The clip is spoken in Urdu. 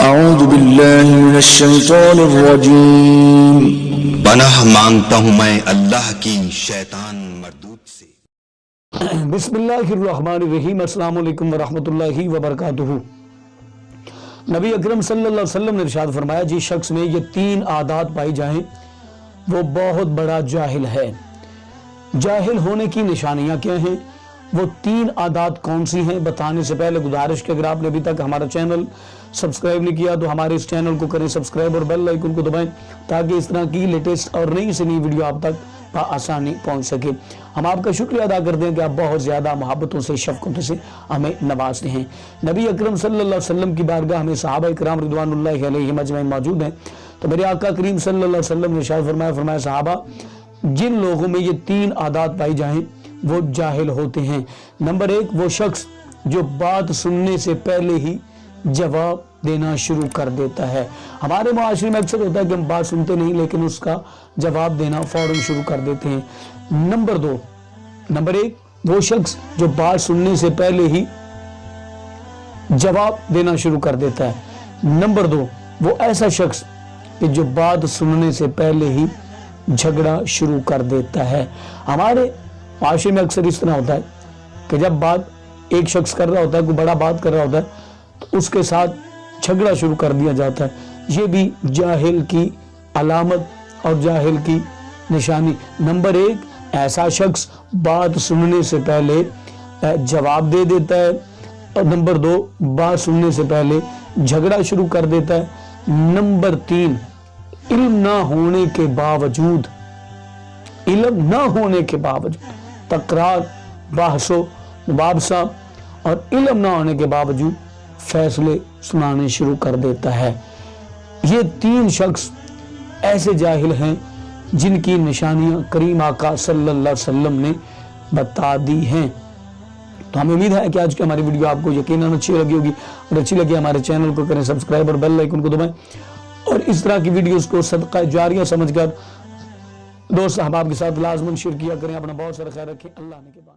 اعوذ باللہ من الشیطان الرجیم۔ پناہ مانگتا ہوں میں اللہ کی شیطان مردود سے۔ بسم اللہ الرحمن الرحیم۔ السلام علیکم ورحمۃ اللہ وبرکاتہ۔ نبی اکرم صلی اللہ علیہ وسلم نے ارشاد فرمایا، جس شخص میں یہ 3 عادات پائی جائیں وہ بہت بڑا جاہل ہے۔ جاہل ہونے کی نشانیاں کیا ہیں، وہ 3 عادات کون سی ہیں؟ بتانے سے پہلے گزارش کہ اگر آپ نے ابھی تک ہمارا چینل سبسکرائب نہیں کیا تو ہمارے اس چینل کو کریں سبسکرائب اور بیل آئیکن کو دبائیں تاکہ اس طرح کی لیٹسٹ اور نئی سے نئی ویڈیو آپ تک بآسانی پہنچ سکے۔ ہم آپ کا شکریہ ادا کرتے ہیں کہ آپ بہت زیادہ محبتوں سے شفقتوں سے ہمیں نوازتے ہیں۔ نبی اکرم صلی اللہ علیہ وسلم کی بارگاہ میں صحابہ کرام رضوان اللہ علیہم اجمعین موجود ہیں، تو میرے آقا کریم صلی اللہ علیہ وسلم نے ارشاد فرمایا صحابہ، جن لوگوں میں یہ 3 عادات پائی جائیں وہ جاہل ہوتے ہیں۔ نمبر 1، وہ شخص جو بات سننے سے پہلے ہی جواب دینا شروع کر دیتا ہے۔ ہمارے معاشرے میں اکثر ہوتا ہے کہ ہم بات سنتے نہیں لیکن اس کا جواب دینا فوراً شروع کر دیتے ہیں۔ نمبر 1، وہ شخص جو بات سننے سے پہلے ہی جواب دینا شروع کر دیتا ہے۔ نمبر 2، وہ ایسا شخص کہ جو بات سننے سے پہلے ہی جھگڑا شروع کر دیتا ہے۔ ہمارے معاشرے میں اکثر اس طرح ہوتا ہے کہ جب بات ایک شخص کر رہا ہوتا ہے، کوئی بڑا بات کر رہا ہوتا ہے، تو اس کے ساتھ جھگڑا شروع کر دیا جاتا ہے۔ یہ بھی جاہل کی علامت اور جاہل کی نشانی۔ نمبر 1، ایسا شخص بات سننے سے پہلے جواب دے دیتا ہے، اور نمبر 2، بات سننے سے پہلے جھگڑا شروع کر دیتا ہے۔ نمبر 3، علم نہ ہونے کے باوجود تکرار، بحث و مباحثہ اور علم نہ ہونے کے باوجود فیصلے سنانے شروع کر دیتا ہے۔ یہ 3 شخص ایسے جاہل ہیں جن کی نشانیاں کریم آقا صلی اللہ علیہ وسلم نے بتا دی ہیں۔ تو ہمیں امید ہے کہ آج کی ہماری ویڈیو آپ کو یقیناً اچھی لگی ہوگی، اور اچھی لگی ہمارے چینل کو کریں سبسکرائب اور بیل آئیکن کو دبائیں، اور اس طرح کی ویڈیوز کو صدقہ جاریہ سمجھ کر دوست احباب کے ساتھ لازماً شیئر کیا کریں۔ اپنا بہت سارا خیال رکھیں۔ اللہ نے کے بعد